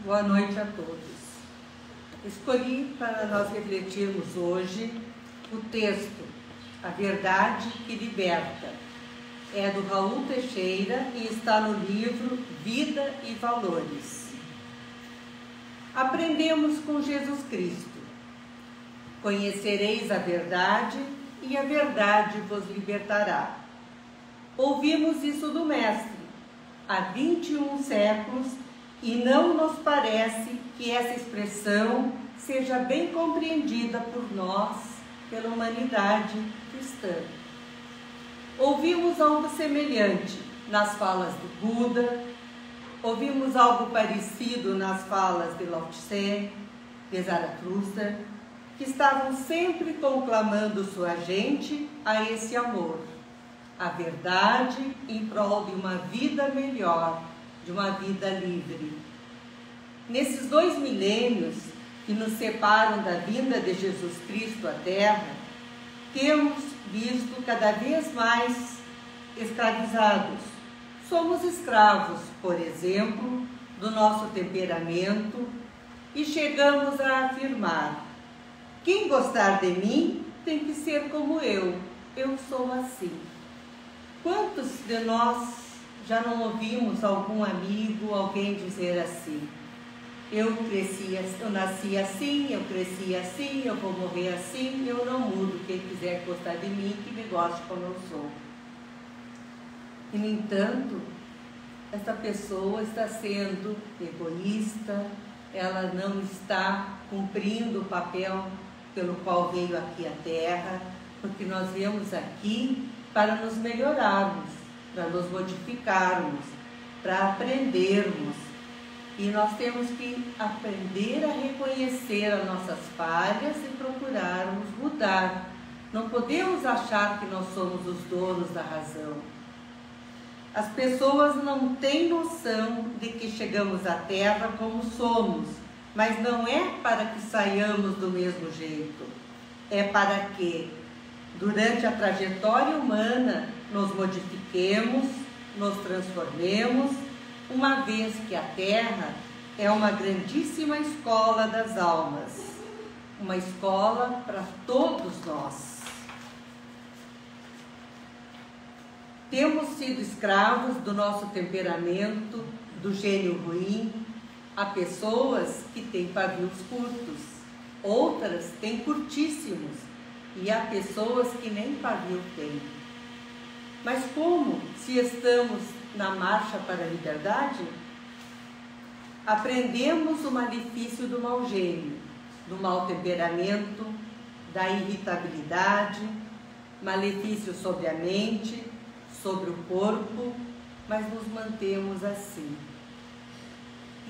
Boa noite a todos. Escolhi para nós refletirmos hoje o texto A Verdade que Liberta. É do Raul Teixeira e está no livro Vida e Valores. Aprendemos com Jesus Cristo. Conhecereis a verdade e a verdade vos libertará. Ouvimos isso do Mestre há 21 séculos e não nos parece que essa expressão seja bem compreendida por nós, pela humanidade cristã. Ouvimos algo semelhante nas falas de Buda, ouvimos algo parecido nas falas de Lao Tse, de Zaratustra, que estavam sempre conclamando sua gente a esse amor, a verdade em prol de uma vida melhor, de uma vida livre. Nesses 2 milênios que nos separam da vinda de Jesus Cristo à Terra, temos visto cada vez mais escravizados. Somos escravos, por exemplo, do nosso temperamento e chegamos a afirmar: quem gostar de mim tem que ser como eu sou assim. Quantos de nós já não ouvimos algum amigo, alguém dizer assim: eu nasci assim, eu cresci assim, eu vou morrer assim, eu não mudo, quem quiser gostar de mim, que me goste como eu sou. E, no entanto, essa pessoa está sendo egoísta, ela não está cumprindo o papel pelo qual veio aqui à Terra, porque nós viemos aqui para nos melhorarmos, para nos modificarmos, para aprendermos. E nós temos que aprender a reconhecer as nossas falhas e procurarmos mudar. Não podemos achar que nós somos os donos da razão. As pessoas não têm noção de que chegamos à Terra como somos, mas não é para que saiamos do mesmo jeito. É para que, durante a trajetória humana, nos modifiquemos, nos transformemos, uma vez que a Terra é uma grandíssima escola das almas, uma escola para todos nós. Temos sido escravos do nosso temperamento, do gênio ruim. Há pessoas que têm pavios curtos, outras têm curtíssimos, e há pessoas que nem pavio têm. Mas como, se estamos na marcha para a liberdade, aprendemos o malefício do mau gênio, do mau temperamento, da irritabilidade, malefício sobre a mente, sobre o corpo, mas nos mantemos assim.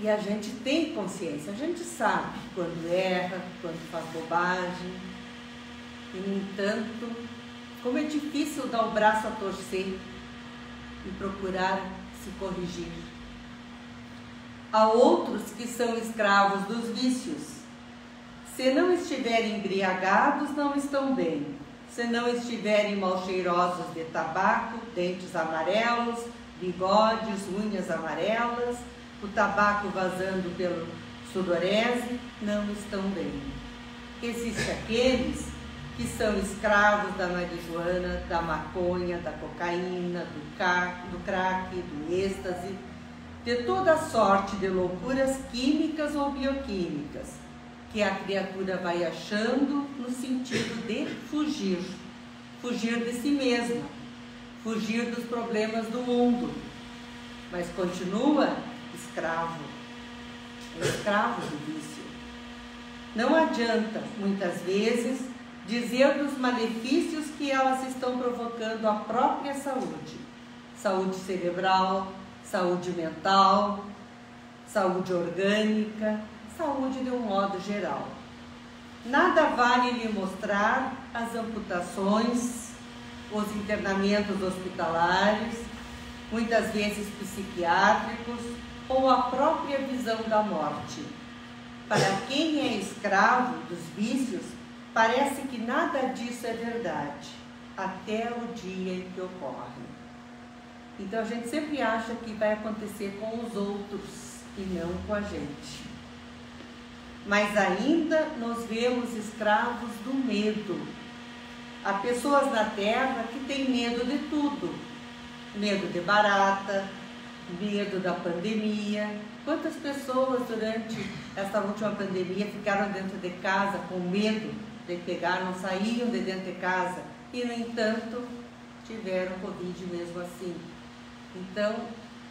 E a gente tem consciência, a gente sabe quando erra, quando faz bobagem. E, no entanto, como é difícil dar o braço a torcer e procurar se corrigir. Há outros que são escravos dos vícios. Se não estiverem embriagados, não estão bem. Se não estiverem mal cheirosos de tabaco, dentes amarelos, bigodes, unhas amarelas, o tabaco vazando pelo sudorese, não estão bem. Existem aqueles que são escravos da marihuana, da maconha, da cocaína, do crack, do êxtase, de toda sorte de loucuras químicas ou bioquímicas, que a criatura vai achando no sentido de fugir de si mesma, fugir dos problemas do mundo, mas continua escravo, é escravo do vício. Não adianta, muitas vezes, dizer dos malefícios que elas estão provocando à própria saúde. Saúde cerebral, saúde mental, saúde orgânica, saúde de um modo geral. Nada vale lhe mostrar as amputações, os internamentos hospitalares, muitas vezes psiquiátricos, ou a própria visão da morte. Para quem é escravo dos vícios, parece que nada disso é verdade, até o dia em que ocorre. Então a gente sempre acha que vai acontecer com os outros e não com a gente. Mas ainda nos vemos escravos do medo. Há pessoas na Terra que têm medo de tudo. Medo de barata, medo da pandemia. Quantas pessoas durante esta última pandemia ficaram dentro de casa com medo de pegar, não saíam de dentro de casa e, no entanto, tiveram Covid mesmo assim. Então,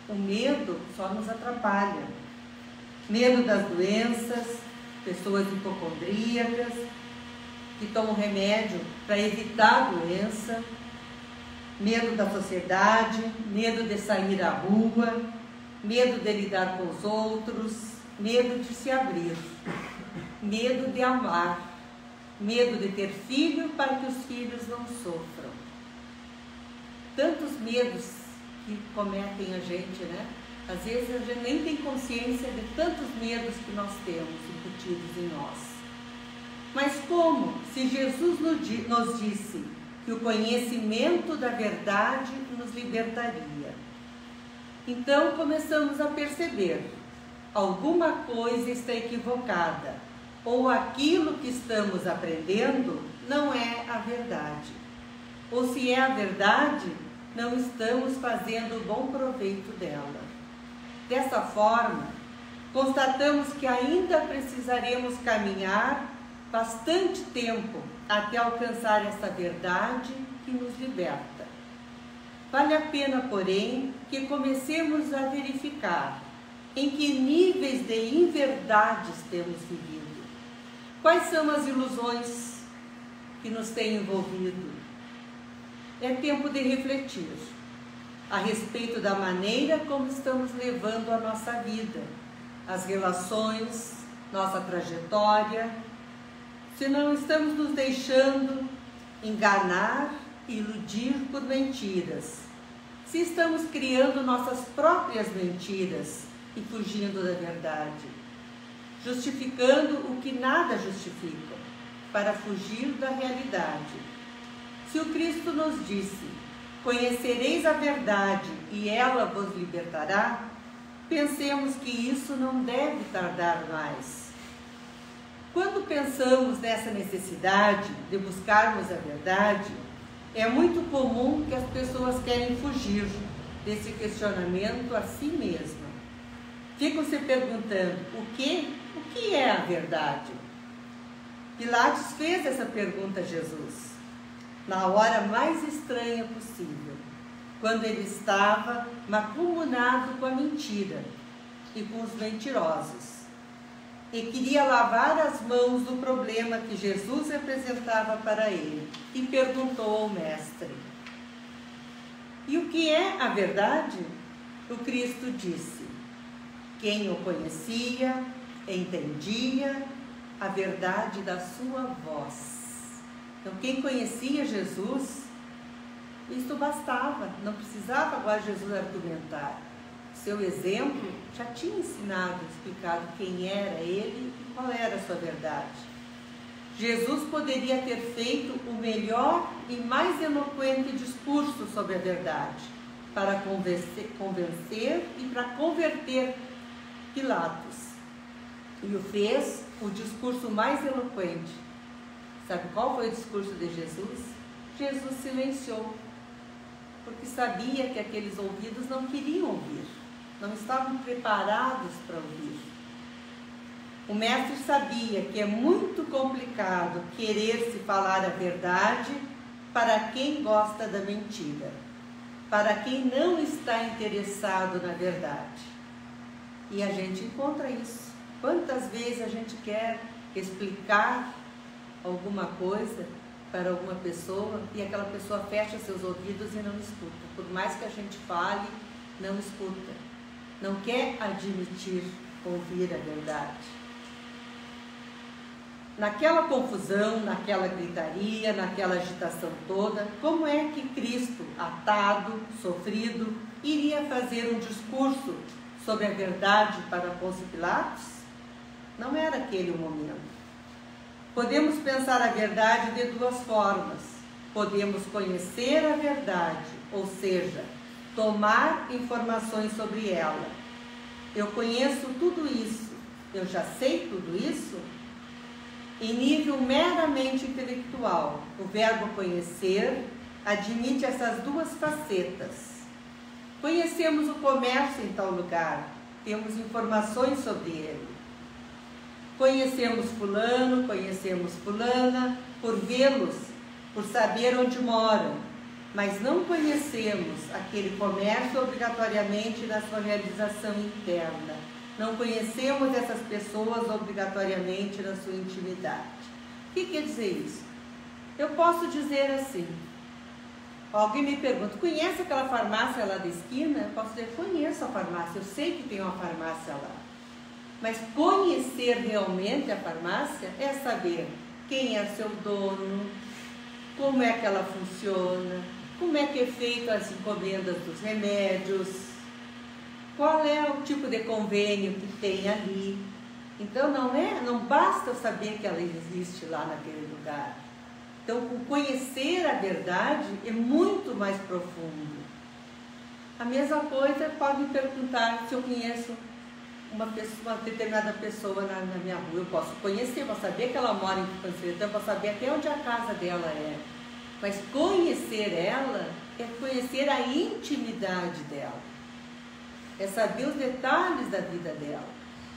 o medo só nos atrapalha. Medo das doenças, pessoas hipocondríacas, que tomam remédio para evitar a doença, medo da sociedade, medo de sair à rua, medo de lidar com os outros, medo de se abrir, medo de amar, medo de ter filho para que os filhos não sofram. Tantos medos que cometem a gente, né? Às vezes a gente nem tem consciência de tantos medos que nós temos incutidos em nós. Mas como? Se Jesus nos disse que o conhecimento da verdade nos libertaria. Então começamos a perceber, alguma coisa está equivocada, ou aquilo que estamos aprendendo não é a verdade. Ou se é a verdade, não estamos fazendo bom proveito dela. Dessa forma, constatamos que ainda precisaremos caminhar bastante tempo até alcançar essa verdade que nos liberta. Vale a pena, porém, que comecemos a verificar em que níveis de inverdades temos vivido. Quais são as ilusões que nos têm envolvido? É tempo de refletir a respeito da maneira como estamos levando a nossa vida, as relações, nossa trajetória, se não estamos nos deixando enganar e iludir por mentiras, se estamos criando nossas próprias mentiras e fugindo da verdade, justificando o que nada justifica, para fugir da realidade. Se o Cristo nos disse: conhecereis a verdade e ela vos libertará, pensemos que isso não deve tardar mais. Quando pensamos nessa necessidade de buscarmos a verdade, é muito comum que as pessoas querem fugir desse questionamento a si mesma. Ficam se perguntando: o que é a verdade? Pilatos fez essa pergunta a Jesus, na hora mais estranha possível, quando ele estava mancomunado com a mentira e com os mentirosos, e queria lavar as mãos do problema que Jesus representava para ele, e perguntou ao mestre: e o que é a verdade? O Cristo disse: quem o conhecia, entendia a verdade da sua voz. Então, quem conhecia Jesus, isto bastava, não precisava agora Jesus argumentar. Seu exemplo já tinha ensinado, explicado quem era ele e qual era a sua verdade. Jesus poderia ter feito o melhor e mais eloquente discurso sobre a verdade, para convencer e para converter Pilatos. E o fez o discurso mais eloquente. Sabe qual foi o discurso de Jesus? Jesus silenciou, porque sabia que aqueles ouvidos não queriam ouvir, não estavam preparados para ouvir. O mestre sabia que é muito complicado querer se falar a verdade para quem gosta da mentira, para quem não está interessado na verdade. E a gente encontra isso. Quantas vezes a gente quer explicar alguma coisa para alguma pessoa e aquela pessoa fecha seus ouvidos e não escuta. Por mais que a gente fale, não escuta. Não quer admitir ouvir a verdade. Naquela confusão, naquela gritaria, naquela agitação toda, como é que Cristo, atado, sofrido, iria fazer um discurso sobre a verdade para Pôncio Pilatos? Não era aquele o momento. Podemos pensar a verdade de duas formas. Podemos conhecer a verdade, ou seja, tomar informações sobre ela. Eu conheço tudo isso, eu já sei tudo isso? Em nível meramente intelectual, o verbo conhecer admite essas duas facetas. Conhecemos o comércio em tal lugar, temos informações sobre ele. Conhecemos fulano, conhecemos fulana, por vê-los, por saber onde moram, mas não conhecemos aquele comércio obrigatoriamente na sua realização interna. Não conhecemos essas pessoas obrigatoriamente na sua intimidade. O que quer dizer isso? Eu posso dizer assim, alguém me pergunta, conhece aquela farmácia lá da esquina? Eu posso dizer, conheço a farmácia, eu sei que tem uma farmácia lá. Mas conhecer realmente a farmácia é saber quem é seu dono, como é que ela funciona, como é que é feito as encomendas dos remédios, qual é o tipo de convênio que tem ali. Então não basta eu saber que ela existe lá naquele lugar. Então, conhecer a verdade é muito mais profundo. A mesma coisa pode me perguntar se eu conheço uma determinada pessoa na minha rua. Eu posso conhecer, vou saber que ela mora em Tupancretã, vou saber até onde a casa dela é. Mas conhecer ela é conhecer a intimidade dela. É saber os detalhes da vida dela.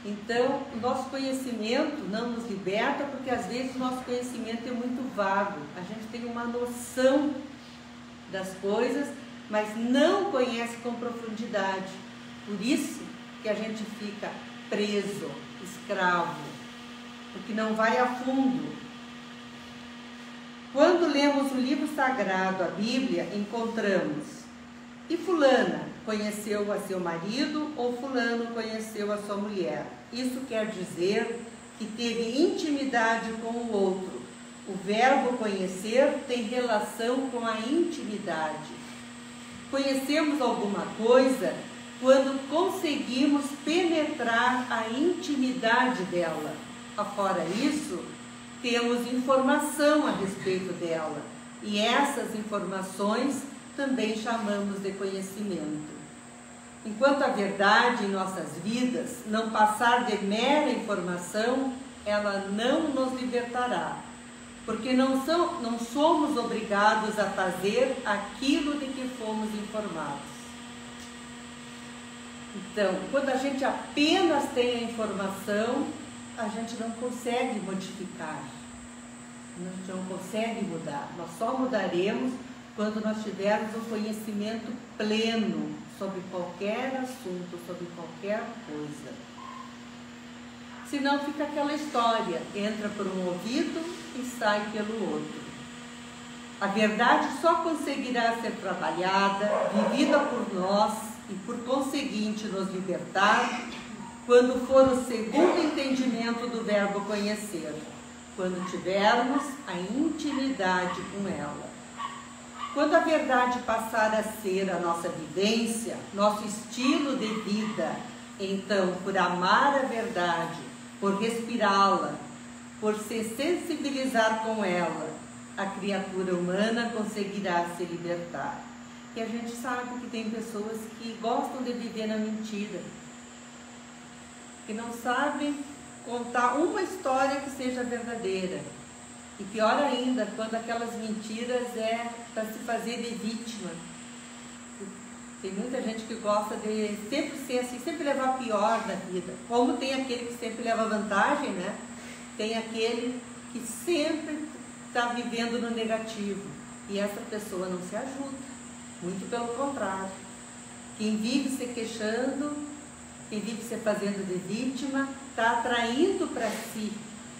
Então, o nosso conhecimento não nos liberta, porque às vezes o nosso conhecimento é muito vago. A gente tem uma noção das coisas, mas não conhece com profundidade. Por isso que a gente fica preso, escravo, porque não vai a fundo. Quando lemos o livro sagrado, a Bíblia, encontramos: e fulana conheceu a seu marido, ou fulano conheceu a sua mulher. Isso quer dizer que teve intimidade com o outro. O verbo conhecer tem relação com a intimidade. Conhecemos alguma coisa quando conseguimos penetrar a intimidade dela. Afora isso, temos informação a respeito dela. E essas informações também chamamos de conhecimento. Enquanto a verdade em nossas vidas não passar de mera informação, ela não nos libertará, porque não somos obrigados a fazer aquilo de que fomos informados. Então, quando a gente apenas tem a informação, a gente não consegue modificar, a gente não consegue mudar. Nós só mudaremos quando nós tivermos um conhecimento pleno sobre qualquer assunto, sobre qualquer coisa. Senão fica aquela história, entra por um ouvido e sai pelo outro. A verdade só conseguirá ser trabalhada, vivida por nós e por conseguinte nos libertar, quando for o segundo entendimento do verbo conhecer, quando tivermos a intimidade com ela. Quando a verdade passar a ser a nossa vivência, nosso estilo de vida, então, por amar a verdade, por respirá-la, por se sensibilizar com ela, a criatura humana conseguirá se libertar. E a gente sabe que tem pessoas que gostam de viver na mentira, que não sabem contar uma história que seja verdadeira. E pior ainda, quando aquelas mentiras é para se fazer de vítima. Tem muita gente que gosta de sempre ser assim, sempre levar pior na vida. Como tem aquele que sempre leva vantagem, né? Tem aquele que sempre está vivendo no negativo. E essa pessoa não se ajuda. Muito pelo contrário. Quem vive se queixando, quem vive se fazendo de vítima, está atraindo para si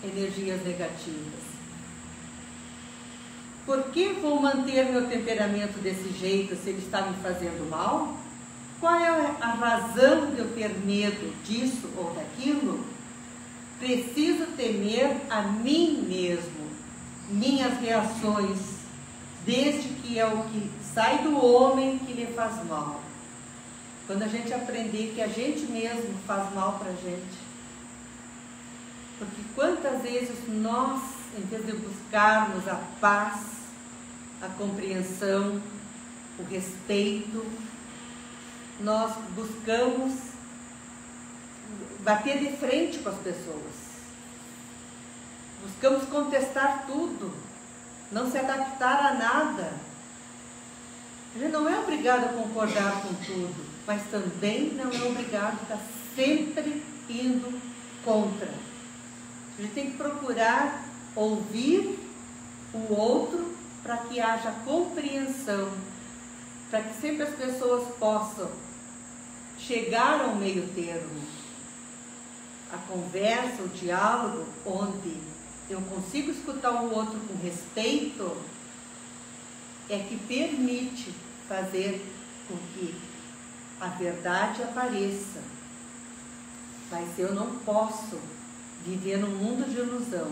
energias negativas. Por que vou manter meu temperamento desse jeito se ele está me fazendo mal? Qual é a razão de eu ter medo disso ou daquilo? Preciso temer a mim mesmo, minhas reações, desde que é o que sai do homem que lhe faz mal. Quando a gente aprender que a gente mesmo faz mal para a gente. Porque quantas vezes nós em vez de buscarmos a paz, a compreensão, o respeito, nós buscamos bater de frente com as pessoas. Buscamos contestar tudo, não se adaptar a nada. A gente não é obrigado a concordar com tudo, mas também não é obrigado a estar sempre indo contra. A gente tem que procurar ouvir o outro para que haja compreensão, para que sempre as pessoas possam chegar ao meio termo. A conversa, o diálogo, onde eu consigo escutar o outro com respeito, é que permite fazer com que a verdade apareça. Mas eu não posso viver num mundo de ilusão.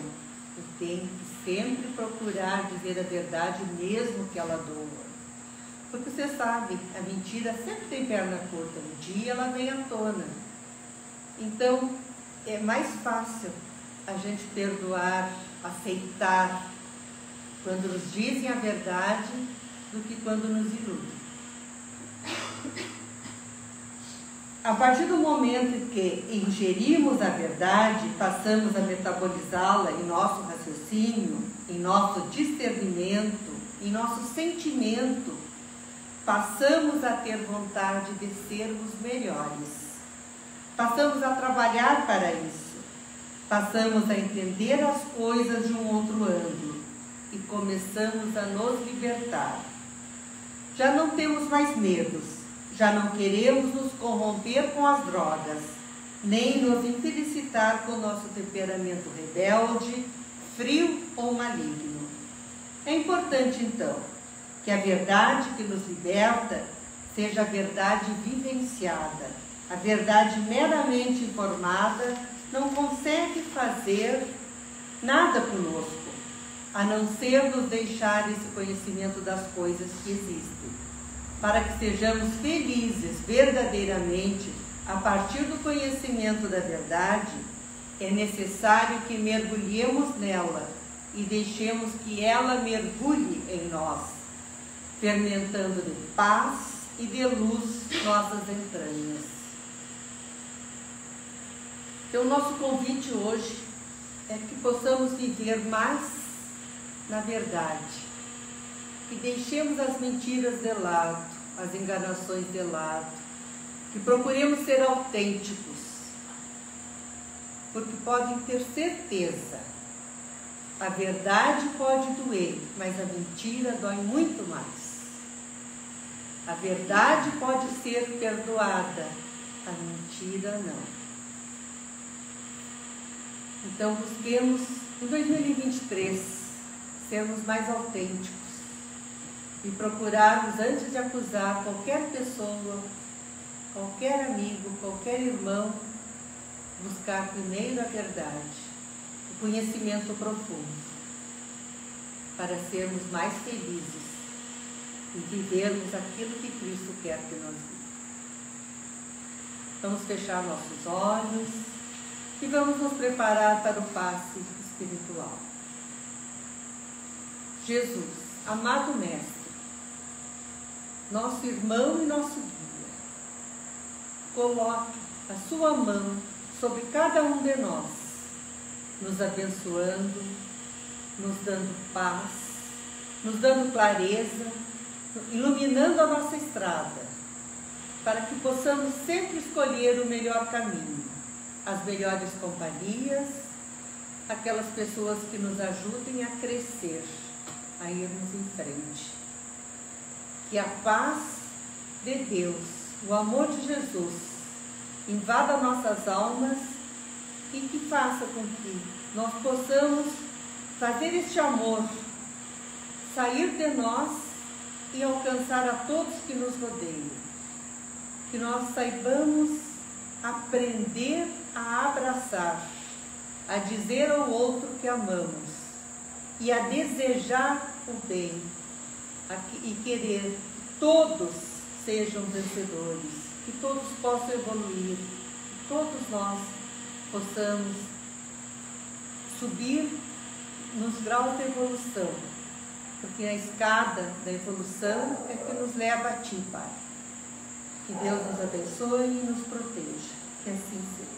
Eu tenho que sempre procurar dizer a verdade, mesmo que ela doa. Porque você sabe, a mentira sempre tem perna curta. Um dia ela vem à tona. Então, é mais fácil a gente perdoar, aceitar, quando nos dizem a verdade, do que quando nos iludem. A partir do momento em que ingerimos a verdade, passamos a metabolizá-la em nosso raciocínio, em nosso discernimento, em nosso sentimento, passamos a ter vontade de sermos melhores. Passamos a trabalhar para isso. Passamos a entender as coisas de um outro ângulo e começamos a nos libertar. Já não temos mais medos, já não queremos nos corromper com as drogas, nem nos infelicitar com o nosso temperamento rebelde, frio ou maligno. É importante, então, que a verdade que nos liberta seja a verdade vivenciada. A verdade meramente informada não consegue fazer nada conosco, a não ser nos deixar esse conhecimento das coisas que existem. Para que sejamos felizes verdadeiramente a partir do conhecimento da verdade, é necessário que mergulhemos nela e deixemos que ela mergulhe em nós, fermentando de paz e de luz nossas entranhas. Então, o nosso convite hoje é que possamos viver mais na verdade, que deixemos as mentiras de lado, as enganações de lado, que procuremos ser autênticos, porque podem ter certeza, a verdade pode doer, mas a mentira dói muito mais. A verdade pode ser perdoada, a mentira não. Então, busquemos, em 2023, sermos mais autênticos e procurarmos, antes de acusar qualquer pessoa, qualquer amigo, qualquer irmão, buscar primeiro a verdade, o conhecimento profundo, para sermos mais felizes e vivermos aquilo que Cristo quer que nós vivamos. Vamos fechar nossos olhos e vamos nos preparar para o passe espiritual. Jesus, amado Mestre, nosso irmão e nosso guia, coloque a sua mão sobre cada um de nós, nos abençoando, nos dando paz, nos dando clareza, iluminando a nossa estrada, para que possamos sempre escolher o melhor caminho, as melhores companhias, aquelas pessoas que nos ajudem a crescer, a irmos em frente. Que a paz de Deus, o amor de Jesus, invada nossas almas e que faça com que nós possamos fazer este amor sair de nós e alcançar a todos que nos rodeiam. Que nós saibamos aprender a abraçar, a dizer ao outro que amamos e a desejar o bem e querer que todos sejam vencedores, que todos possam evoluir, que todos nós possamos subir nos graus de evolução, porque a escada da evolução é que nos leva a Ti, Pai. Que Deus nos abençoe e nos proteja. Que assim seja.